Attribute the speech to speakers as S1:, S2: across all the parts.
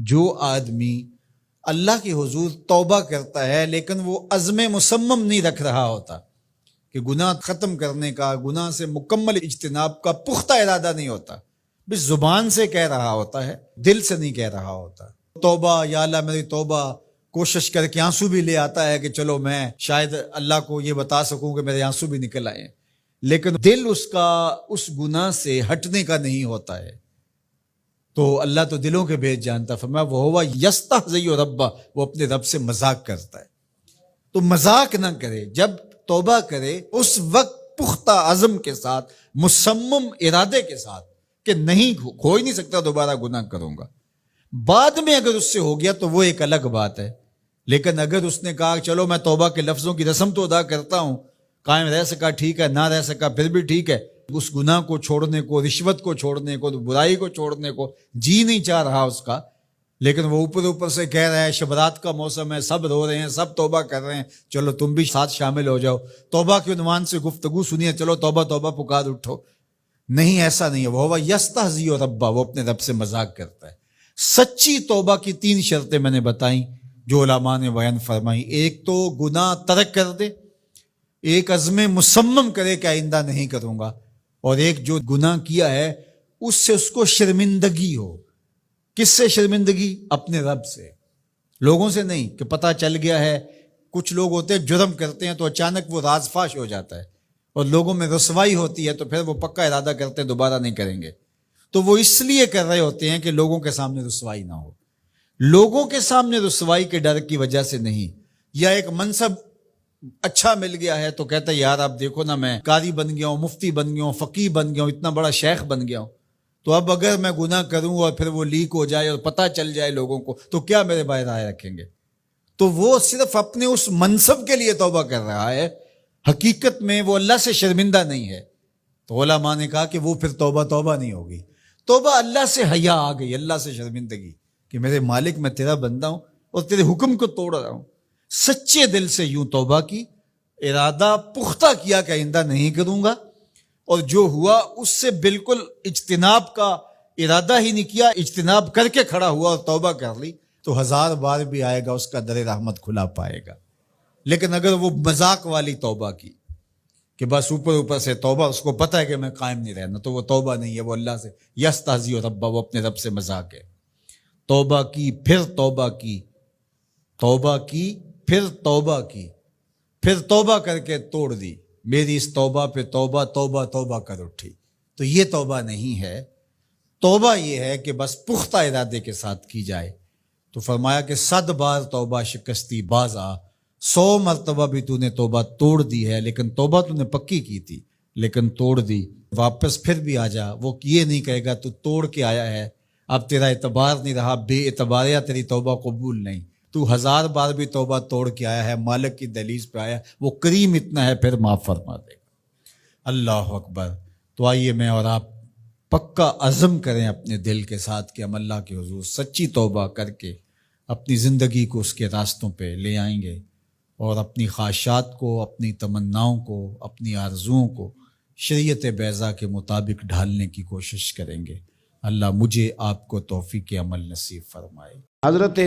S1: جو آدمی اللہ کے حضور توبہ کرتا ہے لیکن وہ عزم مصمم نہیں رکھ رہا ہوتا کہ گناہ ختم کرنے کا، گناہ سے مکمل اجتناب کا پختہ ارادہ نہیں ہوتا، بس زبان سے کہہ رہا ہوتا ہے، دل سے نہیں کہہ رہا ہوتا، توبہ یا اللہ میری توبہ، کوشش کر کے آنسو بھی لے آتا ہے کہ چلو میں شاید اللہ کو یہ بتا سکوں کہ میرے آنسو بھی نکل آئے، لیکن دل اس کا اس گناہ سے ہٹنے کا نہیں ہوتا ہے۔ تو اللہ تو دلوں کے بھید جانتا، فرمایا وَهُوَ يَسْتَهْزِئُ رَبَّهُ، وہ اپنے رب سے مذاق کرتا ہے۔ تو مذاق نہ کرے، جب توبہ کرے اس وقت پختہ عزم کے ساتھ، مصمم ارادے کے ساتھ کہ نہیں، ہو ہی نہیں سکتا دوبارہ گناہ کروں گا۔ بعد میں اگر اس سے ہو گیا تو وہ ایک الگ بات ہے، لیکن اگر اس نے کہا چلو میں توبہ کے لفظوں کی رسم تو ادا کرتا ہوں، قائم رہ سکا ٹھیک ہے، نہ رہ سکا پھر بھی ٹھیک ہے، اس گناہ کو چھوڑنے کو، رشوت کو چھوڑنے کو، برائی کو چھوڑنے کو جی نہیں چاہ رہا اس کا، لیکن وہ اوپر سے کہہ رہا ہے شبرات کا موسم ہے، سب رو رہے ہیں، سب توبہ کر رہے ہیں، چلو تم بھی ساتھ شامل ہو جاؤ، توبہ کے عنوان سے گفتگو سنیے، چلو توبہ توبہ پکار اٹھو۔ نہیں، ایسا نہیں ہے۔ وہ یستہزئ ربہ، وہ اپنے رب سے مذاق کرتا ہے۔ سچی توبہ کی 3 شرطیں میں نے بتائیں جو علماء نے بیان فرمائی۔ ایک تو گناہ ترک کر دے، ایک عزم مصمم کرے کہ آئندہ نہیں کروں گا، اور ایک جو گناہ کیا ہے اس سے اس کو شرمندگی ہو۔ کس سے شرمندگی؟ اپنے رب سے، لوگوں سے نہیں کہ پتہ چل گیا ہے۔ کچھ لوگ ہوتے ہیں جرم کرتے ہیں تو اچانک وہ راز فاش ہو جاتا ہے اور لوگوں میں رسوائی ہوتی ہے تو پھر وہ پکا ارادہ کرتے ہیں دوبارہ نہیں کریں گے، تو وہ اس لیے کر رہے ہوتے ہیں کہ لوگوں کے سامنے رسوائی نہ ہو، لوگوں کے سامنے رسوائی کے ڈر کی وجہ سے نہیں، یا ایک منصب اچھا مل گیا ہے تو کہتا ہے یار آپ دیکھو نا میں قاضی بن گیا ہوں، مفتی بن گیا ہوں، فقیہ بن گیا ہوں، اتنا بڑا شیخ بن گیا ہوں، تو اب اگر میں گناہ کروں اور پھر وہ لیک ہو جائے اور پتہ چل جائے لوگوں کو تو کیا میرے بارے رائے رکھیں گے؟ تو وہ صرف اپنے اس منصب کے لیے توبہ کر رہا ہے، حقیقت میں وہ اللہ سے شرمندہ نہیں ہے۔ تو علماء نے کہا کہ وہ پھر توبہ نہیں ہوگی۔ توبہ اللہ سے حیا آ گئی، اللہ سے شرمندگی کہ میرے مالک میں تیرا بندہ ہوں اور تیرے حکم کو توڑ رہا ہوں۔ سچے دل سے یوں توبہ کی، ارادہ پختہ کیا کہ آئندہ نہیں کروں گا، اور جو ہوا اس سے بالکل اجتناب کا ارادہ ہی نہیں کیا، اجتناب کر کے کھڑا ہوا اور توبہ کر لی، تو 1000 بار بھی آئے گا اس کا در رحمت کھلا پائے گا۔ لیکن اگر وہ مذاق والی توبہ کی کہ بس اوپر سے توبہ، اس کو پتہ ہے کہ میں قائم نہیں رہنا، تو وہ توبہ نہیں ہے، وہ اللہ سے یستہزئ ربہ، وہ اپنے رب سے مذاق ہے۔ توبہ کی، پھر توبہ کی، توبہ کی، پھر توبہ کی، پھر توبہ کر کے توڑ دی، میری اس توبہ پہ توبہ توبہ توبہ کر اٹھی، تو یہ توبہ نہیں ہے۔ توبہ یہ ہے کہ بس پختہ ارادے کے ساتھ کی جائے۔ تو فرمایا کہ 100 بار توبہ شکستی باز آ، 100 مرتبہ بھی تو نے توبہ توڑ دی ہے، لیکن توبہ تو نے پکی کی تھی لیکن توڑ دی، واپس پھر بھی آ جا۔ وہ یہ نہیں کہے گا تو توڑ کے آیا ہے، اب تیرا اعتبار نہیں رہا، بے اعتباریا تیری توبہ قبول نہیں، تو 1000 بار بھی توبہ توڑ کے آیا ہے، مالک کی دہلیز پہ آیا، وہ کریم اتنا ہے پھر معاف فرما دے گا۔ اللہ اکبر۔ تو آئیے میں اور آپ پکا عزم کریں اپنے دل کے ساتھ کہ ہم اللہ کے حضور سچی توبہ کر کے اپنی زندگی کو اس کے راستوں پہ لے آئیں گے، اور اپنی خواہشات کو، اپنی تمناؤں کو، اپنی آرزوؤں کو شریعت بیضا کے مطابق ڈھالنے کی کوشش کریں گے۔ اللہ مجھے آپ کو توفیق عمل نصیب فرمائے۔
S2: حضرت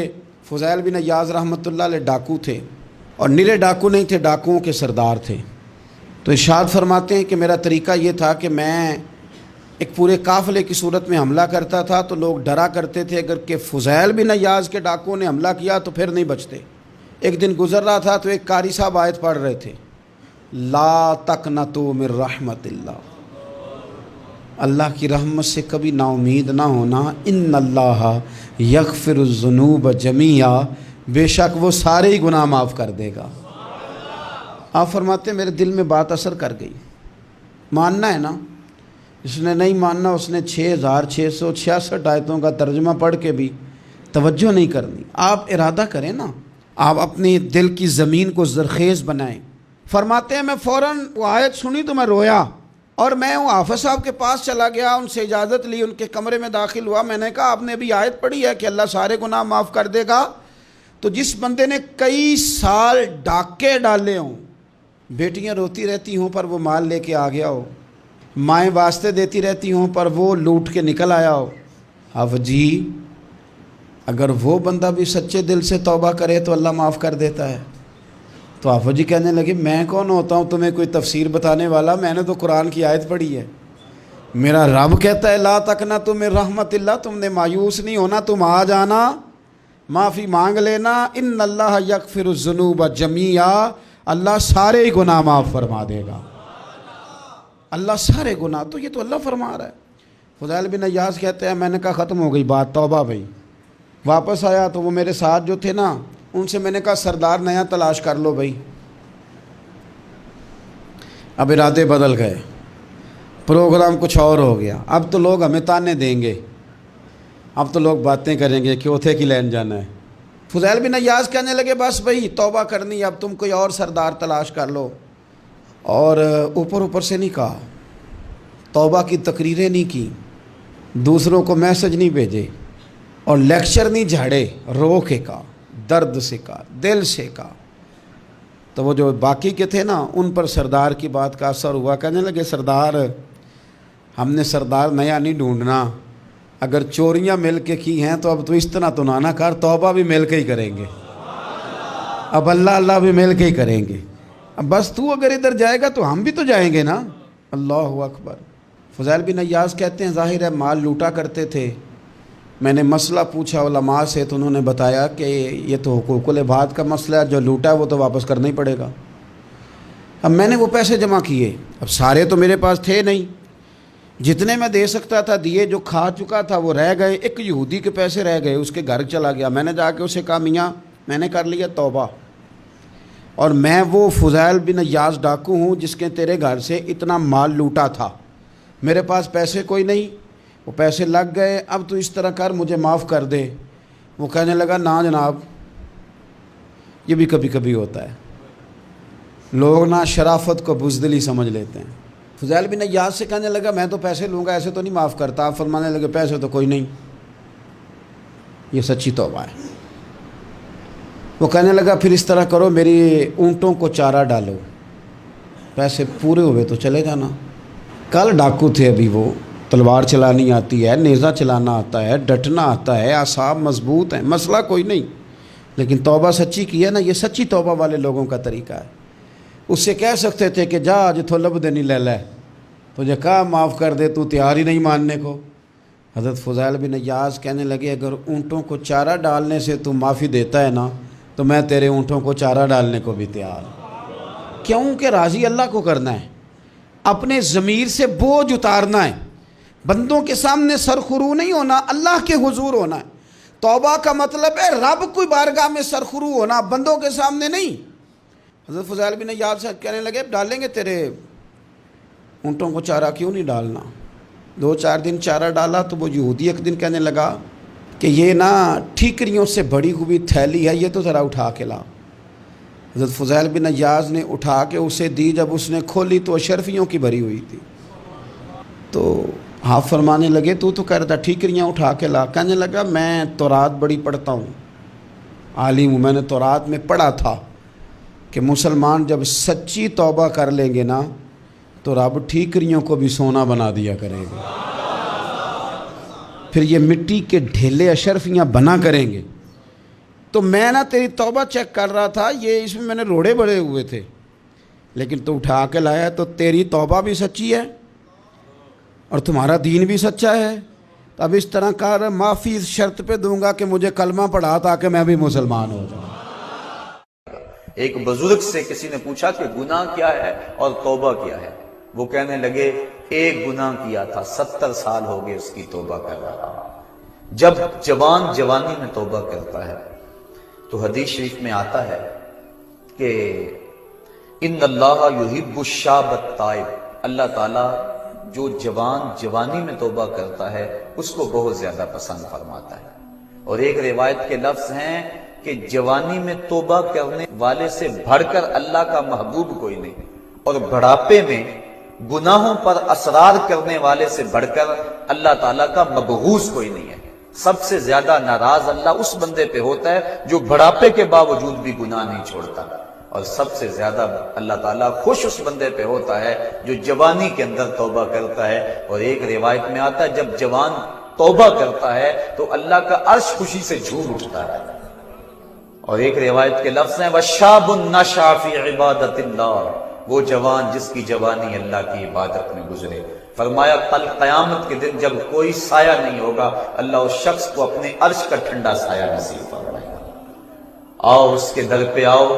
S2: فضیل بن عیاض رحمۃ اللہ علیہ ڈاکو تھے، اور نرے ڈاکو نہیں تھے، ڈاکوؤں کے سردار تھے۔ تو ارشاد فرماتے ہیں کہ میرا طریقہ یہ تھا کہ میں ایک پورے قافلے کی صورت میں حملہ کرتا تھا تو لوگ ڈرا کرتے تھے، اگر کہ فضیل بن عیاض کے ڈاکوؤں نے حملہ کیا تو پھر نہیں بچتے۔ ایک دن گزر رہا تھا تو ایک قاری صاحب آیت پڑھ رہے تھے، لا تقنطوا من رحمت اللہ، اللہ کی رحمت سے کبھی نا امید نہ ہونا، ان اللہ یغفر الذنوب جمیعا، بے شک وہ سارے ہی گناہ معاف کر دے گا۔ آپ فرماتے ہیں میرے دل میں بات اثر کر گئی، ماننا ہے نا؟ اس نے نہیں ماننا، اس نے 6666 آیتوں کا ترجمہ پڑھ کے بھی توجہ نہیں کرنی۔ آپ ارادہ کریں نا، آپ اپنی دل کی زمین کو زرخیز بنائیں۔ فرماتے ہیں میں فوراً وہ آیت سنی تو میں رویا، اور میں وہ حافظ صاحب کے پاس چلا گیا، ان سے اجازت لی، ان کے کمرے میں داخل ہوا۔ میں نے کہا آپ نے ابھی آیت پڑھی ہے کہ اللہ سارے گناہ معاف کر دے گا؟ تو جس بندے نے کئی سال ڈاکے ڈالے ہوں، بیٹیاں روتی رہتی ہوں پر وہ مال لے کے آ گیا ہو، مائیں واسطے دیتی رہتی ہوں پر وہ لوٹ کے نکل آیا ہو، اب جی اگر وہ بندہ بھی سچے دل سے توبہ کرے تو اللہ معاف کر دیتا ہے۔ تو آفا جی کہنے لگے میں کون ہوتا ہوں تمہیں کوئی تفسیر بتانے والا، میں نے تو قرآن کی آیت پڑھی ہے، میرا رب کہتا ہے لا تقنطوا من رحمت اللہ، تم نے مایوس نہیں ہونا، تم آ جانا، معافی مانگ لینا، ان اللہ یغفر الذنوب جمیعا، اللہ سارے گناہ معاف فرما دے گا، اللہ سارے گناہ۔ تو یہ تو اللہ فرما رہا ہے۔ فضیل بن عیاض کہتے ہیں میں نے کہا ختم ہو گئی بات، توبہ بھائی۔ واپس آیا تو وہ میرے ساتھ جو تھے نا ان سے میں نے کہا سردار نیا تلاش کر لو بھائی۔ اب ارادے بدل گئے، پروگرام کچھ اور ہو گیا، اب تو لوگ ہمیں تانے دیں گے، اب تو لوگ باتیں کریں گے کہ اوتھے کی لین جانا ہے۔ فضیل بن عیاض کہنے لگے بس بھائی توبہ کرنی، اب تم کوئی اور سردار تلاش کر لو۔ اور اوپر سے نہیں کہا، توبہ کی تقریریں نہیں کی، دوسروں کو میسج نہیں بھیجے اور لیکچر نہیں جھاڑے، رو کے کہا، درد سے کہا، دل سے کہا۔ تو وہ جو باقی کے تھے نا ان پر سردار کی بات کا اثر ہوا، کہنے لگے سردار ہم نے سردار نیا نہیں ڈھونڈنا، اگر چوریاں مل کے کی ہیں تو اب تو اس طرح تو نہ کر، توبہ بھی مل کے ہی کریں گے، اب اللہ بھی مل کے ہی کریں گے، اب بس تو اگر ادھر جائے گا تو ہم بھی تو جائیں گے نا۔ اللہ اکبر۔ فضیل بن عیاض کہتے ہیں ظاہر ہے مال لوٹا کرتے تھے، میں نے مسئلہ پوچھا علماء سے تو انہوں نے بتایا کہ یہ تو حقوق العباد کا مسئلہ ہے، جو لوٹا ہے وہ تو واپس کرنا ہی پڑے گا۔ اب میں نے وہ پیسے جمع کیے، اب سارے تو میرے پاس تھے نہیں، جتنے میں دے سکتا تھا دیے، جو کھا چکا تھا وہ رہ گئے، ایک یہودی کے پیسے رہ گئے، اس کے گھر چلا گیا، میں نے جا کے اسے کہا میاں میں نے کر لیا توبہ، اور میں وہ فضیل بن عیاض ڈاکو ہوں جس کے تیرے گھر سے اتنا مال لوٹا تھا، میرے پاس پیسے کوئی نہیں، وہ پیسے لگ گئے، اب تو اس طرح کر مجھے معاف کر دے۔ وہ کہنے لگا نا جناب، یہ بھی کبھی کبھی ہوتا ہے، لوگ نا شرافت کو بزدلی سمجھ لیتے ہیں۔ فضیل بن عیاض سے کہنے لگا میں تو پیسے لوں گا، ایسے تو نہیں معاف کرتا۔ آپ فرمانے لگے پیسے تو کوئی نہیں، یہ سچی توبہ ہے۔ وہ کہنے لگا پھر اس طرح کرو میری اونٹوں کو چارہ ڈالو، پیسے پورے ہوئے تو چلے جانا۔ کل ڈاکو تھے، ابھی وہ تلوار چلانی آتی ہے، نیزہ چلانا آتا ہے، ڈٹنا آتا ہے، اعصاب مضبوط ہیں، مسئلہ کوئی نہیں، لیکن توبہ سچی کی ہے نا، یہ سچی توبہ والے لوگوں کا طریقہ ہے۔ اس سے کہہ سکتے تھے کہ جا جتھوں لب دینی لے لے، تجھے کہا معاف کر دے، تو تیار ہی نہیں ماننے کو۔ حضرت فضیل بن عیاض کہنے لگے اگر اونٹوں کو چارہ ڈالنے سے تو معافی دیتا ہے نا تو میں تیرے اونٹوں کو چارہ ڈالنے کو بھی تیار ہوں۔ کیوں کہ راضی اللہ کو کرنا ہے، اپنے ضمیر سے بوجھ اتارنا ہے، بندوں کے سامنے سرخرو نہیں ہونا، اللہ کے حضور ہونا ہے۔ توبہ کا مطلب ہے رب کوئی بارگاہ میں سرخرو ہونا، بندوں کے سامنے نہیں۔ حضرت فضیل بن عیاض سے کہنے لگے ڈالیں گے تیرے اونٹوں کو چارہ، کیوں نہیں ڈالنا؟ 2-4 دن چارہ ڈالا تو وہ یہودی ایک دن کہنے لگا کہ یہ نا ٹھیکریوں سے بڑی ہوئی تھیلی ہے، یہ تو ذرا اٹھا کے لا۔ حضرت فضیل بن عیاض نے اٹھا کے اسے دی، جب اس نے کھولی تو اشرفیوں کی بھری ہوئی تھی۔ تو آپ فرمانے لگے تو کہہ رہا تھا ٹھیکریاں اٹھا کے لا۔ کہنے لگا میں تورات بڑی پڑھتا ہوں، عالم ہوں، میں نے تورات میں پڑھا تھا کہ مسلمان جب سچی توبہ کر لیں گے نا تو رب ٹھیکریوں کو بھی سونا بنا دیا کرے گا، پھر یہ مٹی کے ڈھیلے اشرفیاں بنا کریں گے۔ تو میں نا تیری توبہ چیک کر رہا تھا، یہ اس میں نے روڑے بڑے ہوئے تھے، لیکن تو اٹھا کے لایا تو تیری توبہ بھی سچی ہے اور تمہارا دین بھی سچا ہے۔ اب اس طرح کر، معافی اس شرط پہ دوں گا کہ مجھے کلمہ پڑھا تاکہ میں بھی مسلمان ہو جاؤں۔
S3: ایک بزرگ سے کسی نے پوچھا کہ گناہ کیا ہے اور توبہ کیا ہے؟ وہ کہنے لگے ایک گناہ کیا تھا، 70 سال ہو گئے اس کی توبہ کر رہا۔ جب جوان جوانی میں توبہ کرتا ہے تو حدیث شریف میں آتا ہے کہ ان اللہ یحب الشاب التائب، اللہ تعالیٰ جو جوان جوانی میں توبہ کرتا ہے اس کو بہت زیادہ پسند فرماتا ہے۔ اور ایک روایت کے لفظ ہیں کہ جوانی میں توبہ کرنے والے سے بڑھ کر اللہ کا محبوب کوئی نہیں، اور بڑھاپے میں گناہوں پر اصرار کرنے والے سے بڑھ کر اللہ تعالیٰ کا مبغوض کوئی نہیں ہے۔ سب سے زیادہ ناراض اللہ اس بندے پہ ہوتا ہے جو بڑھاپے کے باوجود بھی گناہ نہیں چھوڑتا، اور سب سے زیادہ اللہ تعالیٰ خوش اس بندے پہ ہوتا ہے جو جوانی کے اندر توبہ کرتا ہے۔ اور ایک روایت میں آتا ہے جب جوان توبہ کرتا ہے تو اللہ کا عرش خوشی سے جھوم اٹھتا ہے. اور ایک روایت کے لفظ ہیں وَشَابٌ نَشَأَ فِي عِبَادَةِ اللَّهِ، وہ جوان جس کی جوانی اللہ کی عبادت میں گزرے. فرمایا کل قیامت کے دن جب کوئی سایہ نہیں ہوگا، اللہ اس شخص کو اپنے عرش کا ٹھنڈا سایہ نصیب فرمائے گا. آؤ اس کے در پہ آؤ،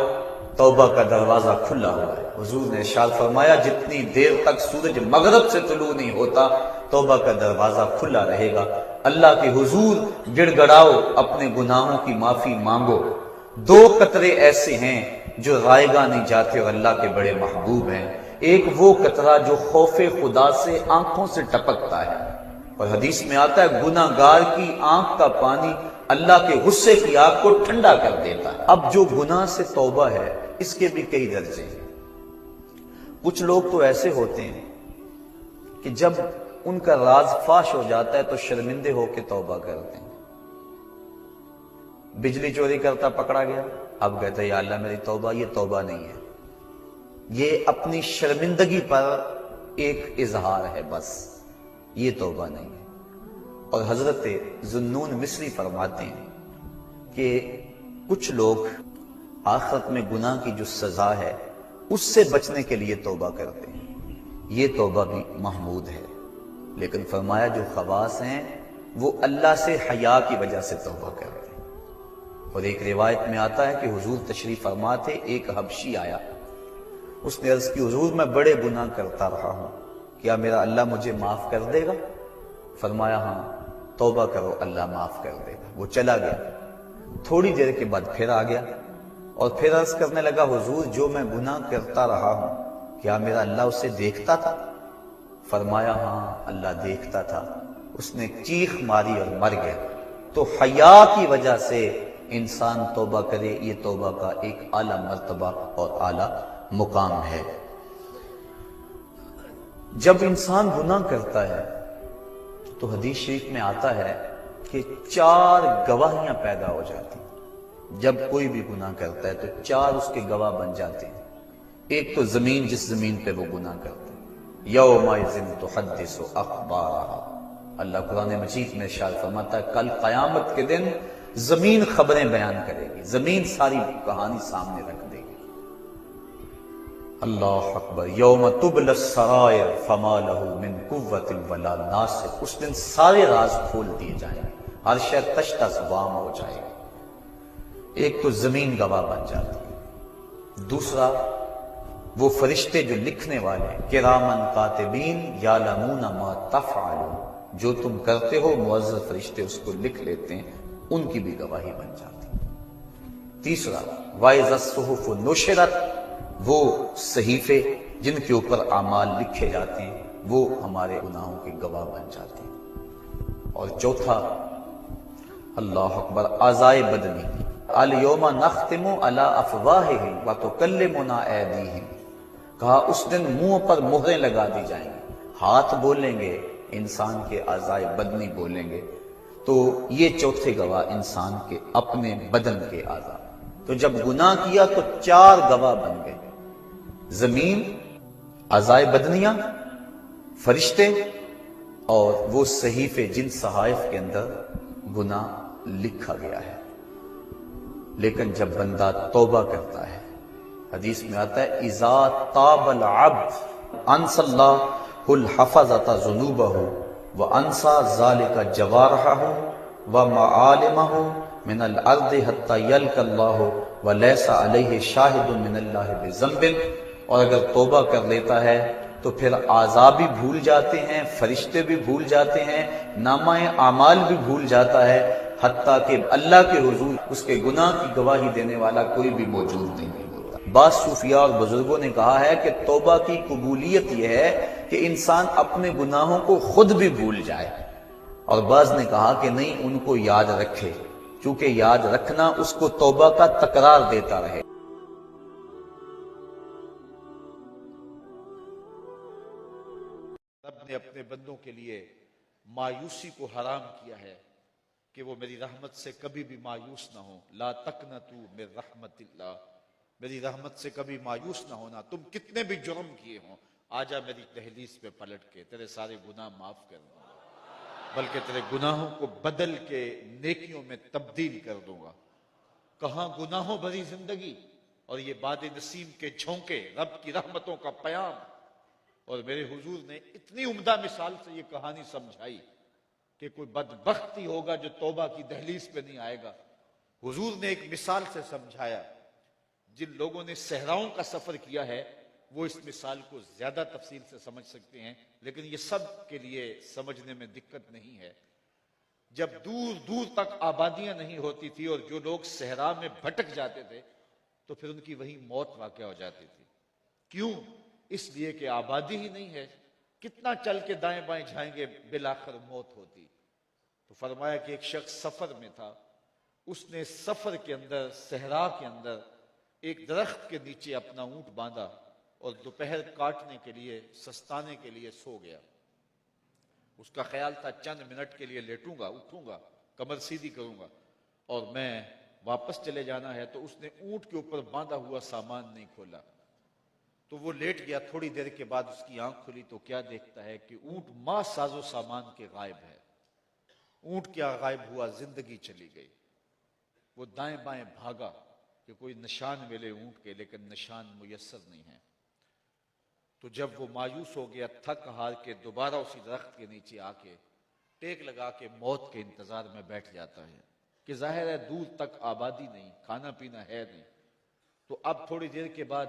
S3: توبہ کا دروازہ کھلا ہوا ہے. حضور نے ارشاد فرمایا جتنی دیر تک سورج مغرب سے طلوع نہیں ہوتا توبہ کا دروازہ کھلا رہے گا. اللہ کے حضور گڑ گڑاؤ، اپنے گناہوں کی معافی مانگو. 2 قطرے ایسے ہیں جو رائیگاں نہیں جاتے اور اللہ کے بڑے محبوب ہیں. ایک وہ قطرہ جو خوف خدا سے آنکھوں سے ٹپکتا ہے، اور حدیث میں آتا ہے گناہ گار کی آنکھ کا پانی اللہ کے غصے کی آگ کو ٹھنڈا کر دیتا ہے. اب جو گناہ سے توبہ ہے اس کے بھی کئی درجے ہیں. کچھ لوگ تو ایسے ہوتے ہیں کہ جب ان کا راز فاش ہو جاتا ہے تو شرمندے ہو کے توبہ کرتے ہیں. بجلی چوری کرتا پکڑا گیا، اب کہتا ہے یا اللہ میری توبہ. یہ توبہ نہیں ہے، یہ اپنی شرمندگی پر ایک اظہار ہے بس، یہ توبہ نہیں ہے. اور حضرت ذوالنون مصری فرماتے ہیں کہ کچھ لوگ آخرت میں گناہ کی جو سزا ہے اس سے بچنے کے لیے توبہ کرتے ہیں، یہ توبہ بھی محمود ہے. لیکن فرمایا جو خواص ہیں وہ اللہ سے حیا کی وجہ سے توبہ کرتے ہیں. اور ایک روایت میں آتا ہے کہ حضور تشریف فرما تھے، ایک حبشی آیا، اس نے عرض کی حضور میں بڑے گناہ کرتا رہا ہوں، کیا میرا اللہ مجھے معاف کر دے گا؟ فرمایا ہاں توبہ کرو اللہ معاف کر دے گا. وہ چلا گیا. تھوڑی دیر کے بعد پھر آ گیا اور پھر عرض کرنے لگا حضور جو میں گناہ کرتا رہا ہوں کیا میرا اللہ اسے دیکھتا تھا؟ فرمایا ہاں اللہ دیکھتا تھا. اس نے چیخ ماری اور مر گیا. تو حیا کی وجہ سے انسان توبہ کرے، یہ توبہ کا ایک اعلیٰ مرتبہ اور اعلیٰ مقام ہے. جب انسان گناہ کرتا ہے تو حدیث شریف میں آتا ہے کہ 4 گواہیاں پیدا ہو جاتی ہیں. جب کوئی بھی گناہ کرتا ہے تو 4 اس کے گواہ بن جاتے ہیں. ایک تو زمین، جس زمین پہ وہ گناہ کرتا ہے، یومئذ تحدث اخبارہا، اللہ قرآن مجید میں ارشاد فرماتا ہے کل قیامت کے دن زمین خبریں بیان کرے گی، زمین ساری کہانی سامنے رکھ دے گی. اللہ اکبر. یوم تبلی السرائر فما لہ من قوت ولا ناصر، اس دن سارے راز کھول دیے جائیں گے، ہر شے تش تش وام ہو جائے گی. ایک تو زمین گواہ بن جاتی ہے. دوسرا وہ فرشتے جو لکھنے والے ہیں، کرامن کاتبین یعلمون ما تفعلون، جو تم کرتے ہو معزز فرشتے اس کو لکھ لیتے ہیں، ان کی بھی گواہی بن جاتی ہے. تیسرا وَإِذَا الصُّحُفُ نُشِرَتْ، وہ صحیفے جن کے اوپر اعمال لکھے جاتے ہیں وہ ہمارے گناہوں کے گواہ بن جاتے ہیں. اور چوتھا اللہ اکبر اعضائے بدنی، الیوم نختم علی افواہہم وتکلمنا ایدیہم، کہا اس دن منہ پر مہریں لگا دی جائیں گی، ہاتھ بولیں گے، انسان کے اعضائے بدنی بولیں گے. تو یہ چوتھے گواہ انسان کے اپنے بدن کے اعضاء. تو جب گناہ کیا تو 4 گواہ بن گئے، زمین، اعضائے بدنیاں، فرشتے اور وہ صحیفے جن صحائف کے اندر گناہ لکھا گیا ہے. لیکن جب بندہ توبہ کرتا ہے، حدیث میں آتا ہے اذا تاب العبد انسى اللہ الحفظۃ ذنوبہ وانسى ذلك جوارحہ ومعالمہ من الارض حتی یلقى اللہ ولیس علیہ شاہد من اللہ بذنب. اور اگر توبہ کر لیتا ہے تو پھر اعضاء بھی بھول جاتے ہیں، فرشتے بھی بھول جاتے ہیں، نامہ اعمال بھی بھول جاتا ہے، حتیٰ کہ اللہ کے حضور اس کے گناہ کی گواہی دینے والا کوئی بھی موجود نہیں ہوتا. بعض صوفیاء اور بزرگوں نے کہا ہے کہ توبہ کی قبولیت یہ ہے کہ انسان اپنے گناہوں کو خود بھی بھول جائے، اور بعض نے کہا کہ نہیں، ان کو یاد رکھے، کیونکہ یاد رکھنا اس کو توبہ کا تکرار دیتا رہے.
S4: رب نے اپنے بندوں کے لیے مایوسی کو حرام کیا ہے کہ وہ میری رحمت سے کبھی بھی مایوس نہ ہوں. لا تقنطوا من رحمت اللہ، میری رحمت سے کبھی مایوس نہ ہونا. تم کتنے بھی جرم کیے ہوں، آجا میری دہلیز پہ پلٹ کے تیرے سارے گناہ معاف کر دوں. بلکہ تیرے گناہوں کو بدل کے نیکیوں میں تبدیل کر دوں گا۔ کہاں گناہوں بھری زندگی اور یہ باد نسیم کے جھونکے، رب کی رحمتوں کا پیام، اور میرے حضور نے اتنی عمدہ مثال سے یہ کہانی سمجھائی کہ کوئی بدبخت ہی ہوگا جو توبہ کی دہلیز پہ نہیں آئے گا۔ حضور نے ایک مثال سے سمجھایا۔ جن لوگوں نے صحراؤں کا سفر کیا ہے وہ اس مثال کو زیادہ تفصیل سے سمجھ سکتے ہیں، لیکن یہ سب کے لیے سمجھنے میں دقت نہیں ہے۔ جب دور دور تک آبادیاں نہیں ہوتی تھی اور جو لوگ صحرا میں بھٹک جاتے تھے تو پھر ان کی وہی موت واقع ہو جاتی تھی۔ کیوں؟ اس لیے کہ آبادی ہی نہیں ہے، کتنا چل کے دائیں بائیں جائیں گے، بالآخر موت ہوتی۔ تو فرمایا کہ ایک شخص سفر میں تھا، اس نے سفر کے اندر، صحرا کے اندر ایک درخت کے نیچے اپنا اونٹ باندھا اور دوپہر کاٹنے کے لیے، سستانے کے لیے سو گیا۔ اس کا خیال تھا چند منٹ کے لیے لیٹوں گا، اٹھوں گا، کمر سیدھی کروں گا اور میں واپس چلے جانا ہے۔ تو اس نے اونٹ کے اوپر باندھا ہوا سامان نہیں کھولا، تو وہ لیٹ گیا۔ تھوڑی دیر کے بعد اس کی آنکھ کھلی تو کیا دیکھتا ہے کہ اونٹ ماں ساز و سامان کے غائب ہے۔ اونٹ کیا غائب ہوا؟ زندگی چلی گئی۔ وہ دائیں بائیں بھاگا کہ کوئی نشان ملے اونٹ کے، لیکن نشان میسر نہیں ہے۔ تو جب وہ مایوس ہو گیا، تھک ہار کے دوبارہ اسی درخت کے نیچے آ کے ٹیک لگا کے موت کے انتظار میں بیٹھ جاتا ہے کہ ظاہر ہے دور تک آبادی نہیں، کھانا پینا ہے نہیں۔ تو اب تھوڑی دیر کے بعد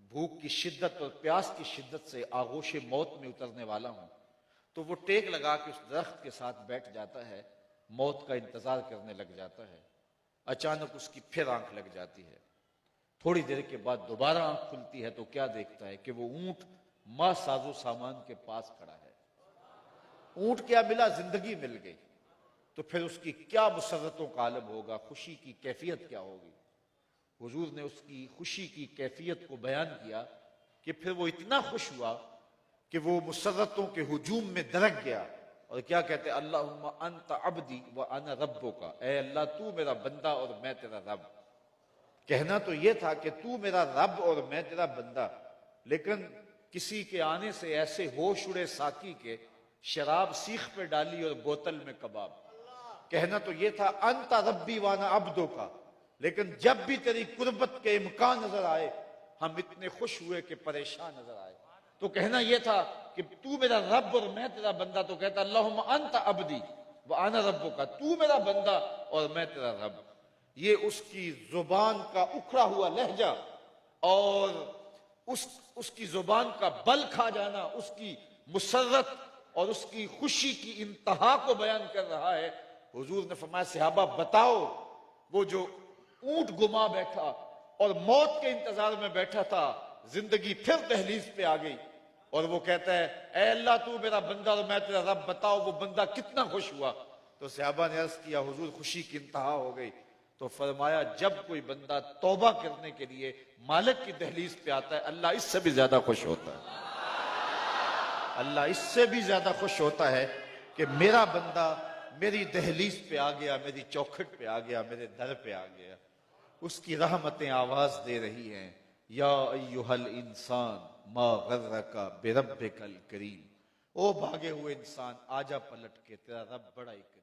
S4: بھوک کی شدت اور پیاس کی شدت سے آغوش موت میں اترنے والا ہوں۔ تو وہ ٹیک لگا کے اس درخت کے ساتھ بیٹھ جاتا ہے، موت کا انتظار کرنے لگ جاتا ہے۔ اچانک اس کی پھر آنکھ لگ جاتی ہے۔ تھوڑی دیر کے بعد دوبارہ آنکھ کھلتی ہے تو کیا دیکھتا ہے کہ وہ اونٹ ماں ساز و سامان کے پاس کھڑا ہے۔ اونٹ کیا ملا؟ زندگی مل گئی۔ تو پھر اس کی کیا مسرتوں کا عالم ہوگا، خوشی کی کیفیت کیا ہوگی؟ حضور نے اس کی خوشی کی کیفیت کو بیان کیا کہ پھر وہ اتنا خوش ہوا کہ وہ مسرتوں کے ہجوم میں درک گیا اور کیا کہتے ہیں؟ اللہم انت عبدی وانا ربک، اے اللہ تو میرا بندہ اور میں تیرا رب۔ کہنا تو یہ تھا کہ تو میرا رب اور میں تیرا بندہ، لیکن کسی کے آنے سے ایسے ہوش اڑے ساقی کے، شراب سیخ پہ ڈالی اور بوتل میں کباب۔ کہنا تو یہ تھا انت ربی وانا عبدو کا، لیکن جب بھی تیری قربت کے امکان نظر آئے ہم اتنے خوش ہوئے کہ پریشان نظر آئے۔ تو کہنا یہ تھا کہ تو میرا رب اور میں تیرا بندہ، تو کہتا اللہم انت عبدی وانا ربو کا، تو میرا بندہ اور میں تیرا رب۔ یہ اس کی زبان کا اکھڑا ہوا لہجہ اور اس کی زبان کا بل کھا جانا، اس کی مسرت اور اس کی خوشی کی انتہا کو بیان کر رہا ہے۔ حضور نے فرمایا صحابہ بتاؤ، وہ جو اونٹ گما بیٹھا اور موت کے انتظار میں بیٹھا تھا، زندگی پھر دہلیز پہ آ گئی اور وہ کہتا ہے اے اللہ تو میرا بندہ اور میں تیرا رب، بتاؤ وہ بندہ کتنا خوش ہوا؟ تو صحابہ نے عرض کیا حضور خوشی کی انتہا ہو گئی۔ تو فرمایا جب کوئی بندہ توبہ کرنے کے لیے مالک کی دہلیز پہ آتا ہے اللہ اس سے بھی زیادہ خوش ہوتا ہے۔ اللہ اس سے بھی زیادہ خوش ہوتا ہے کہ میرا بندہ میری دہلیز پہ آ گیا، میری چوکھٹ پہ آ گیا، میرے در پہ آ گیا۔ اس کی رحمتیں آواز دے رہی ہیں یا ایھا الانسان ما غرک بربک الکریم، او بھاگے ہوئے انسان آجا پلٹ کے، تیرا رب بڑا ہی کریم۔